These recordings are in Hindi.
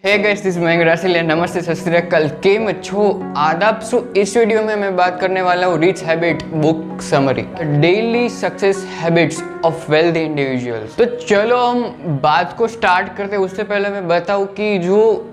हे गाइस, दिस मैं रासिल। नमस्ते, सत श्री अकाल, केम छो, आदाब। इस वीडियो में मैं बात करने वाला हूँ rich habit book summary, daily success habits of wealthy individuals. तो चलो हम बात को स्टार्ट करते हैं। उससे पहले मैं बताऊँ कि जो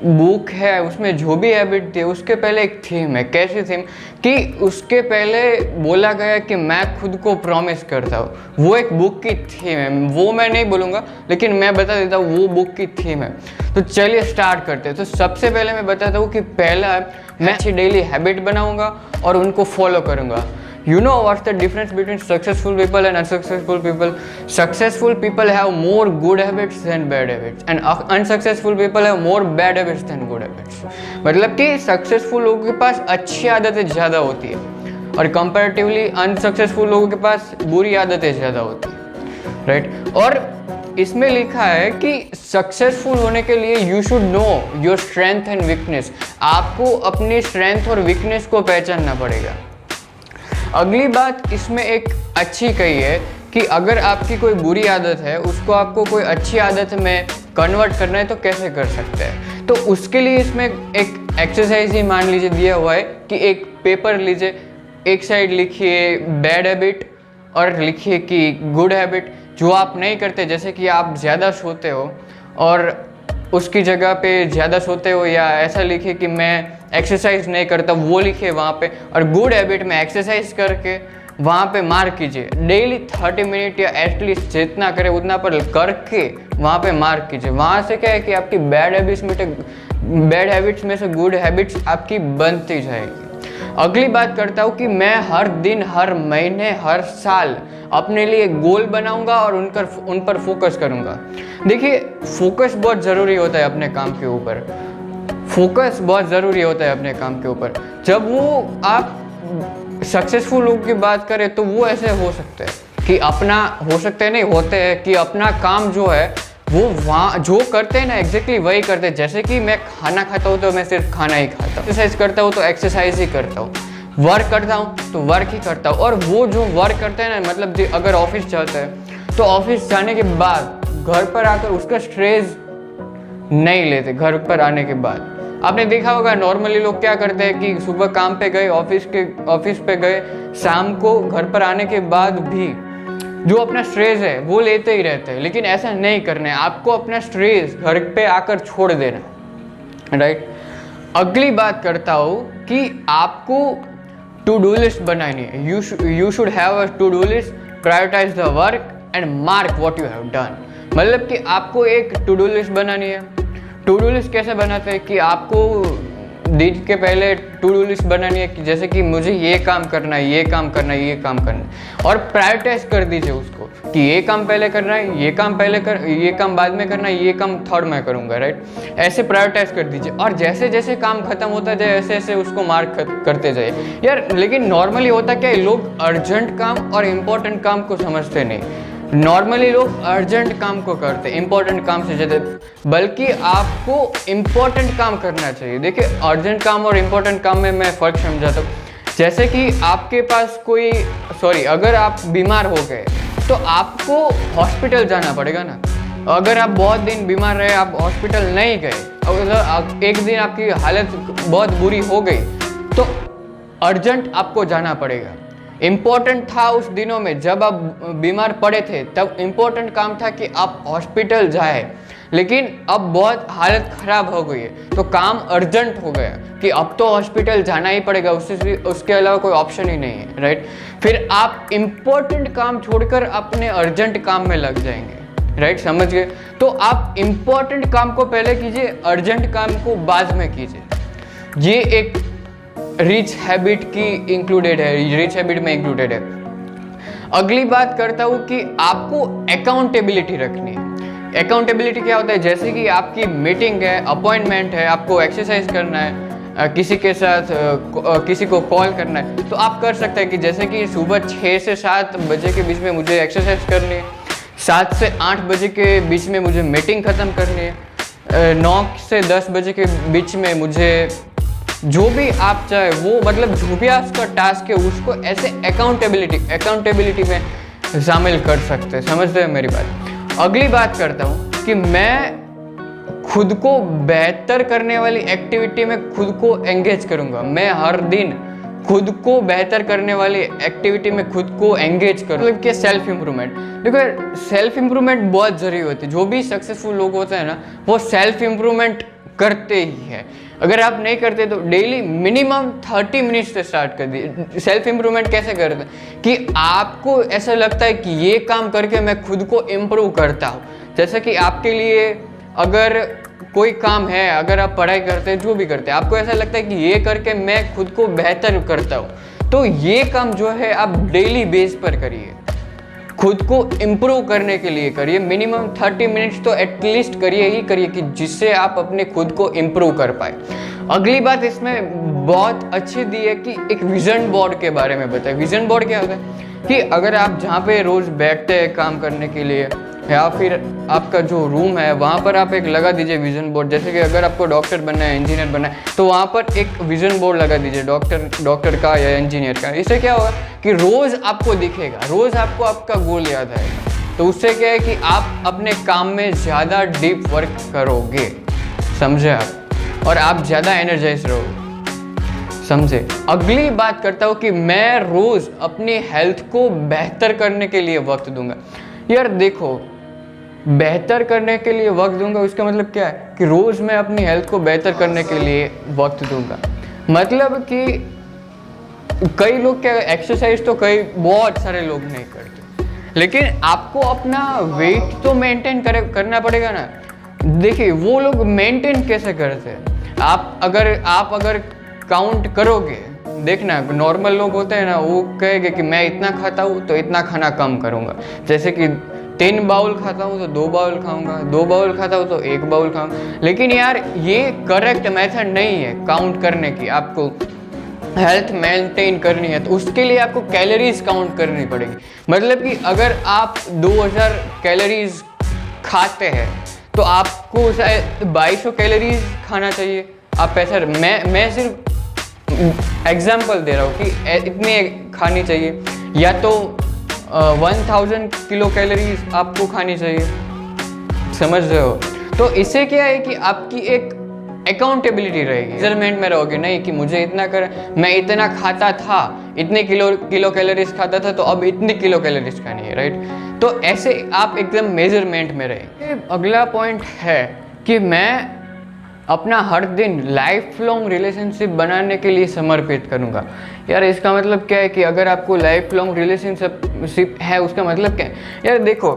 बुक है उसमें जो भी हैबिट थी उसके पहले एक थीम है। कैसी थीम कि उसके पहले बोला गया कि मैं खुद को प्रॉमिस करता हूँ, वो एक बुक की थीम है। वो मैं नहीं बोलूँगा, लेकिन मैं बता देता हूँ वो बुक की थीम है। तो चलिए स्टार्ट करते हैं। तो सबसे पहले मैं बताता हूँ कि पहला मैं अच्छी डेली हैबिट बनाऊँगा और उनको फॉलो करूँगा। You know what's the difference between successful people and unsuccessful people? Successful people have more good habits than bad habits, and unsuccessful people have more bad habits than good habits. मतलब कि सक्सेसफुल लोगों के पास अच्छी आदतें ज़्यादा होती है और कंपैरेटिवली अनसक्सेसफुल लोगों के पास बुरी आदतें ज़्यादा होती है, राइट? और इसमें लिखा है कि सक्सेसफुल होने के लिए you should know your strength and weakness. आपको अपनी स्ट्रेंथ और वीकनेस को पहचानना पड़ेगा। अगली बात इसमें एक अच्छी कही है कि अगर आपकी कोई बुरी आदत है उसको आपको कोई अच्छी आदत में कन्वर्ट करना है तो कैसे कर सकते हैं। तो उसके लिए इसमें एक एक्सरसाइज ही मान लीजिए दिया हुआ है कि एक पेपर लीजिए, एक साइड लिखिए बैड हैबिट और लिखिए कि गुड हैबिट जो आप नहीं करते। जैसे कि आप ज़्यादा सोते हो और उसकी जगह पे ज़्यादा सोते हो, या ऐसा लिखिए कि मैं एक्सरसाइज नहीं करता, वो लिखिए वहाँ पे। और गुड हैबिट में एक्सरसाइज करके वहाँ पे मार्क कीजिए। डेली 30 मिनट या एटलीस्ट जितना करे उतना पर करके वहाँ पे मार्क कीजिए। वहाँ से क्या है कि आपकी बैड हैबिट्स में से गुड हैबिट्स आपकी बनती जाएगी। अगली बात करता हूँ कि मैं हर दिन, हर महीने, हर साल अपने लिए गोल बनाऊंगा और उन पर फोकस करूंगा। देखिए, फोकस बहुत ज़रूरी होता है अपने काम के ऊपर। फोकस बहुत ज़रूरी होता है अपने काम के ऊपर। जब वो आप सक्सेसफुल लोगों की बात करें तो वो ऐसे हो सकते हैं कि अपना हो सकते हैं नहीं होते हैं कि अपना काम जो है वो वहाँ जो करते हैं ना एग्जैक्टली वही करते हैं। जैसे कि मैं खाना खाता हूँ तो मैं सिर्फ खाना ही खाता हूँ, एक्सरसाइज करता हूँ तो एक्सरसाइज ही करता हूँ, वर्क करता हूँ तो वर्क ही करता हूँ। और वो जो वर्क करते हैं ना, मतलब अगर ऑफिस जाता है तो ऑफिस जाने के बाद घर पर आकर उसका स्ट्रेस नहीं लेते। घर पर आने के बाद आपने देखा होगा नॉर्मली लोग क्या करते हैं कि सुबह काम पे गए, ऑफिस पे गए, शाम को घर पर आने के बाद भी जो अपना स्ट्रेस है वो लेते ही रहते हैं। लेकिन ऐसा नहीं करना है, आपको अपना स्ट्रेस घर पे आकर छोड़ देना, राइट? अगली बात करता हूँ कि आपको टू डू लिस्ट बनानी है। You should have a to do list, prioritize the work and mark what you have done. मतलब कि आपको एक टू डू लिस्ट बनानी है। टू डू लिस्ट कैसे बनाते हैं कि आपको दिन के पहले टू डू लिस्ट बनानी है कि जैसे कि मुझे ये काम करना है, ये काम करना है, ये काम करना है, और प्रायोरिटाइज कर दीजिए उसको कि ये काम पहले करना है, ये काम ये काम बाद में करना है, ये काम थर्ड में करूँगा, राइट? ऐसे प्रायोरिटाइज कर दीजिए और जैसे जैसे काम खत्म होता जाए ऐसे ऐसे उसको मार्क करते जाइए यार। लेकिन नॉर्मली होता क्या है, लोग अर्जेंट काम और इम्पोर्टेंट काम को समझते नहीं। नॉर्मली लोग अर्जेंट काम को करते हैं इंपॉर्टेंट काम से ज़्यादा, बल्कि आपको इंपॉर्टेंट काम करना चाहिए। देखिए, अर्जेंट काम और इम्पोर्टेंट काम में मैं फ़र्क समझाता हूँ। जैसे कि आपके पास अगर आप बीमार हो गए तो आपको हॉस्पिटल जाना पड़ेगा ना। अगर आप बहुत दिन बीमार रहे, आप हॉस्पिटल नहीं गए, अगर एक दिन आपकी हालत बहुत बुरी हो गई तो अर्जेंट आपको जाना पड़ेगा। इम्पोर्टेंट था उस दिनों में जब आप बीमार पड़े थे, तब इम्पोर्टेंट काम था कि आप हॉस्पिटल जाए। लेकिन अब बहुत हालत ख़राब हो गई है तो काम अर्जेंट हो गया कि अब तो हॉस्पिटल जाना ही पड़ेगा, उसके अलावा कोई ऑप्शन ही नहीं है, राइट? फिर आप इम्पोर्टेंट काम छोड़कर अपने अर्जेंट काम में लग जाएंगे, राइट? समझ गए? तो आप इम्पोर्टेंट काम को पहले कीजिए, अर्जेंट काम को बाद में कीजिए। ये एक रिच हैबिट की इंक्लूडेड है, रिच हैबिट में इंक्लूडेड है। अगली बात करता हूँ कि आपको अकाउंटेबिलिटी रखनी है। अकाउंटेबिलिटी क्या होता है? जैसे कि आपकी मीटिंग है, अपॉइंटमेंट है, आपको एक्सरसाइज करना है, किसी के साथ किसी को कॉल करना है, तो आप कर सकते हैं कि जैसे कि सुबह 6 से 7 बजे के बीच में मुझे एक्सरसाइज करनी है, 7 से 8 बजे के बीच में मुझे मीटिंग ख़त्म करनी है, 9 से 10 बजे के बीच में मुझे जो भी आप चाहे वो, मतलब जो भी आपका टास्क है उसको ऐसे अकाउंटेबिलिटी में शामिल कर सकते हैं। समझते हैं मेरी बात? अगली बात करता हूँ कि मैं खुद को बेहतर करने वाली एक्टिविटी में खुद को एंगेज करूंगा। मैं हर दिन खुद को बेहतर करने वाली एक्टिविटी में खुद को एंगेज करूँ। मतलब कि सेल्फ इम्प्रूवमेंट, देखो सेल्फ इम्प्रूवमेंट बहुत ज़रूरी होती है। जो भी सक्सेसफुल लोग होते हैं ना, वो सेल्फ इम्प्रूवमेंट करते ही है। अगर आप नहीं करते तो डेली मिनिमम 30 मिनट्स से स्टार्ट कर दिए। सेल्फ इम्प्रूवमेंट कैसे करते हैं कि आपको ऐसा लगता है कि ये काम करके मैं खुद को इम्प्रूव करता हूँ। जैसे कि आपके लिए अगर कोई काम है, अगर आप पढ़ाई करते हैं, जो भी करते हैं, आपको ऐसा लगता है कि ये करके मैं खुद को बेहतर करता हूँ, तो ये काम जो है आप डेली बेस पर करिए। खुद को इम्प्रूव करने के लिए करिए। मिनिमम 30 मिनट्स तो एटलीस्ट करिए ही करिए कि जिससे आप अपने खुद को इम्प्रूव कर पाए। अगली बात इसमें बहुत अच्छी दी है कि एक विजन बोर्ड के बारे में बताए। विजन बोर्ड क्या होता है कि अगर आप जहाँ पे रोज़ बैठते हैं काम करने के लिए, या फिर आपका जो रूम है वहाँ पर आप एक लगा दीजिए विजन बोर्ड। जैसे कि अगर आपको डॉक्टर बनना है, इंजीनियर बनना है, तो वहाँ पर एक विजन बोर्ड लगा दीजिए डॉक्टर का या इंजीनियर का। इससे क्या होगा कि रोज़ आपको दिखेगा, रोज़ आपको आपका गोल याद आएगा। तो उससे क्या है कि आप अपने काम में ज़्यादा डीप वर्क करोगे, समझे आप, और आप ज़्यादा एनर्जाइज रहोगे, समझे। अगली बात करता हूँ कि मैं रोज़ अपनी हेल्थ को बेहतर करने के लिए वक्त दूंगा। यार देखो, बेहतर करने के लिए वक्त दूंगा, उसका मतलब क्या है कि रोज़ मैं अपनी हेल्थ को बेहतर करने के लिए वक्त दूंगा। मतलब कि कई लोग क्या, एक्सरसाइज तो कई बहुत सारे लोग नहीं करते, लेकिन आपको अपना वेट तो मेंटेन करना पड़ेगा ना। देखिए वो लोग मेंटेन कैसे करते हैं, आप अगर काउंट करोगे, देखना नॉर्मल लोग होते हैं ना, वो कहेंगे कि मैं इतना खाता हूँ तो इतना खाना कम करूँगा। जैसे कि 3 बाउल खाता हूँ तो 2 बाउल खाऊंगा, 2 बाउल खाता हूँ तो 1 बाउल खाऊंगा। लेकिन यार ये करेक्ट मेथड नहीं है काउंट करने की। आपको हेल्थ मेंटेन करनी है तो उसके लिए आपको कैलोरीज काउंट करनी पड़ेगी। मतलब कि अगर आप 2000 कैलोरीज खाते हैं तो आपको शायद 2200 कैलोरीज खाना चाहिए। आप ऐसा, मैं सिर्फ एग्जाम्पल दे रहा हूँ कि इतनी खानी चाहिए, या तो 1000 किलो कैलोरीज आपको खानी चाहिए, समझ रहे हो। तो इससे क्या है कि आपकी एक अकाउंटेबिलिटी रहेगी, मेजरमेंट में रहोगे, नहीं कि मुझे इतना कर, मैं इतना खाता था, इतने किलो कैलोरीज खाता था तो अब इतने किलो कैलोरीज खानी है, राइट। तो ऐसे आप एकदम मेजरमेंट में रहेंगे। अगला पॉइंट है कि मैं अपना हर दिन लाइफ लॉन्ग रिलेशनशिप बनाने के लिए समर्पित करूँगा। यार इसका मतलब क्या है कि अगर आपको लाइफ लॉन्ग रिलेशनशिप है, उसका मतलब क्या है। यार देखो,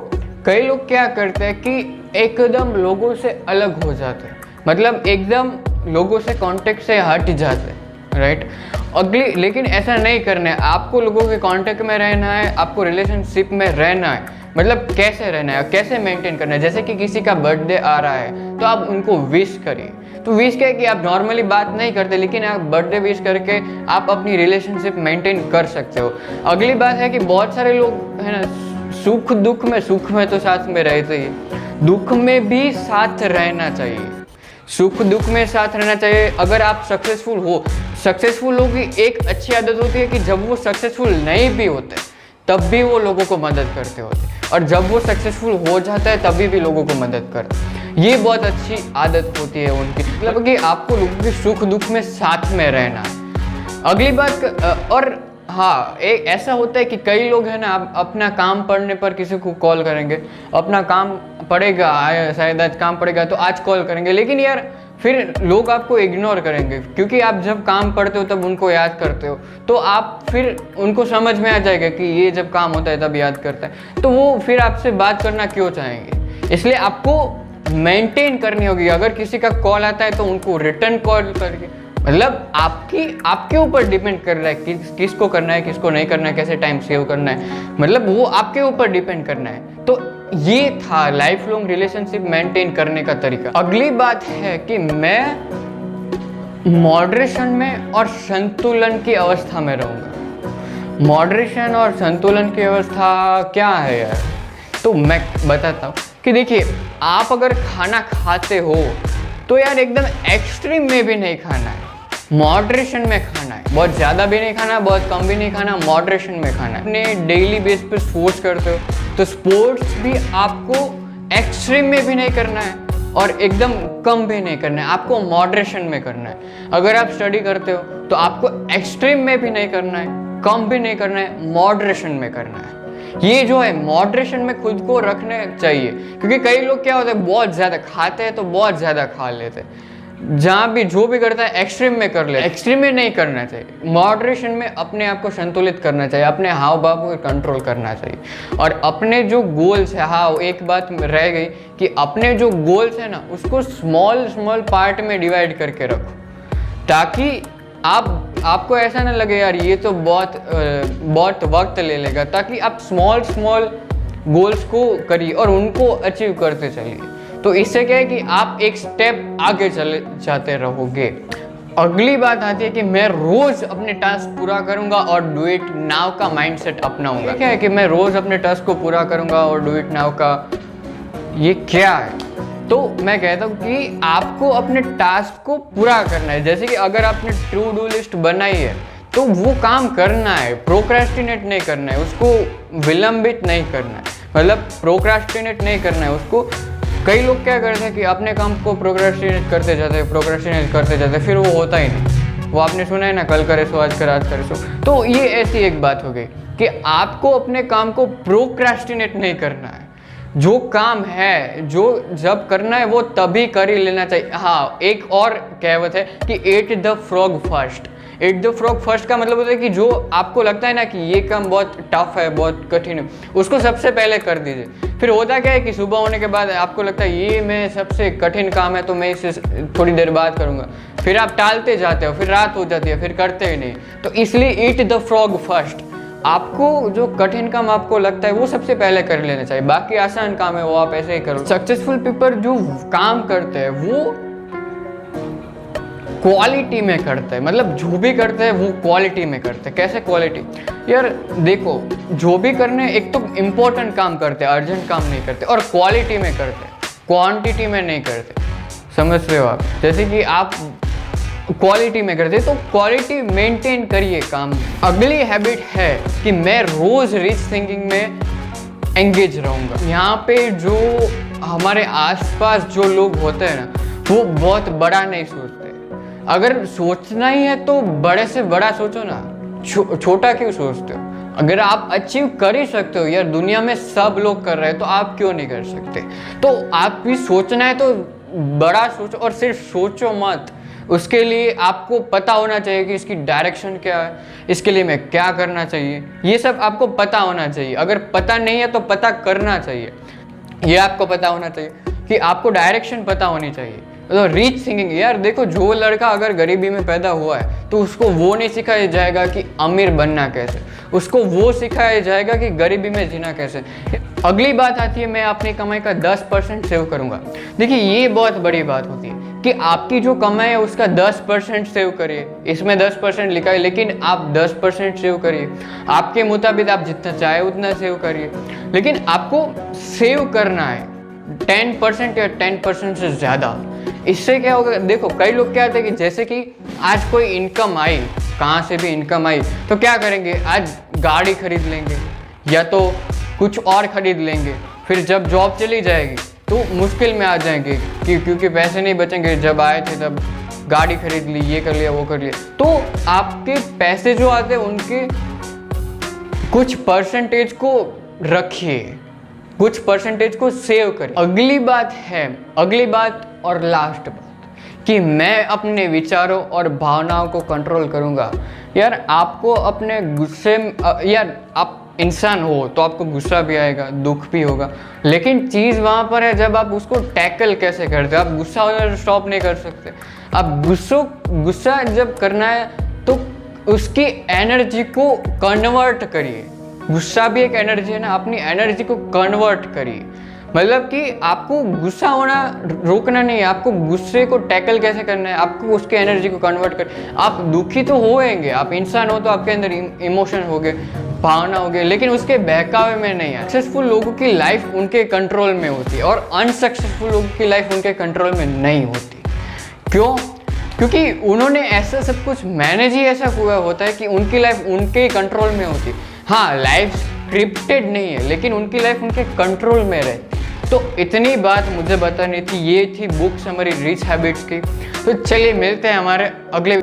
कई लोग क्या करते हैं कि एकदम लोगों से अलग हो जाते हैं, मतलब एकदम लोगों से कांटेक्ट से हट जाते हैं, राइट। लेकिन ऐसा नहीं करना है, आपको लोगों के कांटेक्ट में रहना है, आपको रिलेशनशिप में रहना है। मतलब कैसे रहना है, कैसे मेंटेन करना है। जैसे कि किसी का बर्थडे आ रहा है तो आप उनको विश करिए। तो विश क्या है कि आप नॉर्मली बात नहीं करते, लेकिन आप बर्थडे विश करके आप अपनी रिलेशनशिप मेंटेन कर सकते हो। अगली बात है कि बहुत सारे लोग है ना, सुख में तो साथ में रहते ही, दुख में भी साथ रहना चाहिए। सुख दुख में साथ रहना चाहिए। अगर आप सक्सेसफुल लोगों की एक अच्छी आदत होती है कि जब वो सक्सेसफुल नहीं भी होते तब भी वो लोगों को मदद करते होते, और जब वो सक्सेसफुल हो जाता है तभी भी लोगों को मदद करते। ये बहुत अच्छी आदत होती है उनकी, मतलब कि आपको लोगों के सुख दुख में साथ में रहना। अगली बात, और हाँ, एक ऐसा होता है कि कई लोग हैं ना, अपना काम पड़ने पर किसी को कॉल करेंगे, अपना काम पड़ेगा, शायद आज काम पड़ेगा तो आज कॉल करेंगे, लेकिन यार फिर लोग आपको इग्नोर करेंगे, क्योंकि आप जब काम पढ़ते हो तब उनको याद करते हो, तो आप फिर उनको समझ में आ जाएगा कि ये जब काम होता है तब याद करता है, तो वो फिर आपसे बात करना क्यों चाहेंगे। इसलिए आपको मेंटेन करनी होगी। अगर किसी का कॉल आता है तो उनको रिटर्न कॉल करके, मतलब आपके ऊपर डिपेंड कर रहा है कि किसको करना है, किसको नहीं करना है, कैसे टाइम सेव करना है, मतलब वो आपके ऊपर डिपेंड करना है। तो ये था लाइफ लॉन्ग रिलेशनशिप मेंटेन करने का तरीका। अगली बात है कि मैं मॉडरेशन में और संतुलन की अवस्था में रहूँगा। मॉडरेशन और संतुलन की अवस्था क्या है यार, तो मैं बताता हूँ कि देखिए, आप अगर खाना खाते हो तो यार एकदम एक्सट्रीम में भी नहीं खाना है, मॉडरेशन में खाना है। बहुत ज़्यादा भी नहीं खाना, बहुत कम भी नहीं खाना, मॉडरेशन में खाना है। अपने डेली बेस पे स्पोर्ट्स करते हो तो स्पोर्ट्स भी आपको एक्सट्रीम में भी नहीं करना है और एकदम कम भी नहीं करना है, आपको मॉडरेशन में करना है। अगर आप स्टडी करते हो तो आपको एक्सट्रीम में भी नहीं करना है, कम भी नहीं करना है, मॉडरेशन में करना है। ये जो है मॉडरेशन में खुद को रखने चाहिए, क्योंकि कई लोग क्या होता है बहुत ज़्यादा खाते हैं तो बहुत ज़्यादा खा लेते हैं। जहाँ भी जो भी करता है एक्सट्रीम में कर ले, एक्सट्रीम में नहीं करना चाहिए। मॉडरेशन में अपने आप को संतुलित करना चाहिए, अपने हाव भाव को कंट्रोल करना चाहिए। और अपने जो गोल्स है, हाँ एक बात रह गई कि अपने जो गोल्स है ना उसको स्मॉल स्मॉल पार्ट में डिवाइड करके रखो, ताकि आपको ऐसा ना लगे यार ये तो बहुत वक्त ले लेगा, ताकि आप स्मॉल स्मॉल गोल्स को करिए और उनको अचीव करते चलिए। तो इससे क्या है कि आप एक स्टेप आगे चले जाते रहोगे। अगली बात आती है कि मैं रोज अपने टास्क पूरा करूंगा और डू इट नाउ का माइंडसेट अपनाऊंगा। क्या है कि मैं रोज अपने टास्क को पूरा करूंगा और डू इट नाउ का, ये क्या है? तो मैं कहता हूँ कि आपको अपने टास्क को पूरा करना है। जैसे कि अगर आपने टू डू लिस्ट बनाई है तो वो काम करना है, प्रोक्रेस्टिनेट नहीं करना है, उसको विलंबित नहीं करना है, मतलब प्रोक्रेस्टिनेट नहीं करना है उसको। कई लोग क्या करते हैं कि अपने काम को प्रोक्रेस्टिनेट करते जाते फिर वो होता ही नहीं। वो आपने सुना है ना, कल करे सो आज करे सो। तो ये ऐसी एक बात हो गई कि आपको अपने काम को प्रोक्रेस्टिनेट नहीं करना है। जो काम है, जो जब करना है वो तभी कर ही लेना चाहिए। हाँ, एक और कहावत है कि eat the frog first. Eat the frog first का मतलब होता है कि जो आपको लगता है ना कि ये काम बहुत टफ है, बहुत कठिन है, उसको सबसे पहले कर दीजिए। फिर होता क्या है कि सुबह होने के बाद आपको लगता है ये मैं सबसे कठिन काम है तो मैं इसे थोड़ी देर बाद करूँगा, फिर आप टालते जाते हो, फिर रात हो जाती है, फिर करते ही नहीं। तो इसलिए ईट द फ्रॉग फर्स्ट। आपको जो कठिन काम आपको लगता है वो सबसे पहले कर लेना चाहिए, बाकी आसान काम है वो आप ऐसे ही करो। सक्सेसफुल पीपल जो काम करते हैं वो क्वालिटी में करते हैं, मतलब जो भी करते हैं वो क्वालिटी में करते हैं। कैसे क्वालिटी? यार देखो, जो भी करने एक तो इम्पोर्टेंट काम करते हैं, अर्जेंट काम नहीं करते, और क्वालिटी में करते हैं, क्वांटिटी में नहीं करते। समझ रहे हो आप? जैसे कि आप क्वालिटी में करते तो क्वालिटी मेंटेन करिए काम में। अगली हैबिट है कि मैं रोज रिच थिंकिंग में एंगेज रहूँगा। यहाँ पे जो हमारे आसपास जो लोग होते हैं ना वो बहुत बड़ा नहीं सोचते। अगर सोचना ही है तो बड़े से बड़ा सोचो ना, छोटा क्यों सोचते हो? अगर आप अचीव कर ही सकते हो, यार दुनिया में सब लोग कर रहे हैं तो आप क्यों नहीं कर सकते? तो आप भी सोचना है तो बड़ा सोचो, और सिर्फ सोचो मत, उसके लिए आपको पता होना चाहिए कि इसकी डायरेक्शन क्या है, इसके लिए मैं क्या करना चाहिए, ये सब आपको पता होना चाहिए। अगर पता नहीं है तो पता करना चाहिए। ये आपको पता होना चाहिए कि आपको डायरेक्शन पता होनी चाहिए। तो रिच थिंकिंग, यार देखो, जो लड़का अगर गरीबी में पैदा हुआ है तो उसको वो नहीं सिखाया जाएगा कि अमीर बनना कैसे, उसको वो सिखाया जाएगा कि गरीबी में जीना कैसे। अगली बात आती है मैं अपनी कमाई का 10% सेव करूंगा। देखिए ये बहुत बड़ी बात होती है कि आपकी जो कमाई है उसका 10% सेव करिए। इसमें 10% लिखा है लेकिन आप 10% सेव करिए। आपके मुताबिक आप जितना चाहे उतना सेव करिए, लेकिन आपको सेव करना है 10% या 10% से ज़्यादा। इससे क्या होगा? देखो कई लोग क्या होते हैं कि जैसे कि आज कोई इनकम आई, कहाँ से भी इनकम आई, तो क्या करेंगे? आज गाड़ी खरीद लेंगे या तो कुछ और खरीद लेंगे। फिर जब जॉब चली जाएगी तो मुश्किल में आ जाएंगे क्योंकि पैसे नहीं बचेंगे। जब आए थे तब गाड़ी खरीद ली, ये कर लिया, वो कर लिया। तो आपके पैसे जो आते हैं उनके कुछ परसेंटेज को रखिए, कुछ परसेंटेज को सेव करें। अगली बात और लास्ट बात कि मैं अपने विचारों और भावनाओं को कंट्रोल करूंगा। यार आपको अपने गुस्से, यार आप इंसान हो तो आपको गुस्सा भी आएगा, दुख भी होगा, लेकिन चीज़ वहाँ पर है जब आप उसको टैकल कैसे करते हो। आप गुस्सा होना स्टॉप नहीं कर सकते। आप गुस्सा जब करना है तो उसकी एनर्जी को कन्वर्ट करिए। गुस्सा भी एक एनर्जी है ना, अपनी एनर्जी को कन्वर्ट करिए। मतलब कि आपको गुस्सा होना रोकना नहीं है, आपको गुस्से को टैकल कैसे करना है, आपको उसकी एनर्जी को कन्वर्ट कर। आप दुखी तो होएंगे, आप इंसान हो तो आपके अंदर इमोशन हो गए, भावना हो गए, लेकिन उसके बहकावे में नहीं है। सक्सेसफुल लोगों की लाइफ उनके कंट्रोल में होती है और अनसक्सेसफुल लोगों की लाइफ उनके कंट्रोल में नहीं होती। क्यों? क्योंकि उन्होंने ऐसा सब कुछ मैनेज ही ऐसा हुआ होता है कि उनकी लाइफ उनके कंट्रोल में होती है। हाँ, लाइफ स्क्रिप्टेड नहीं है लेकिन उनकी लाइफ उनके कंट्रोल में रहती है। तो इतनी बात मुझे बतानी थी, ये थी बुक समरी रिच हैबिट्स की। तो चलिए मिलते हैं हमारे अगले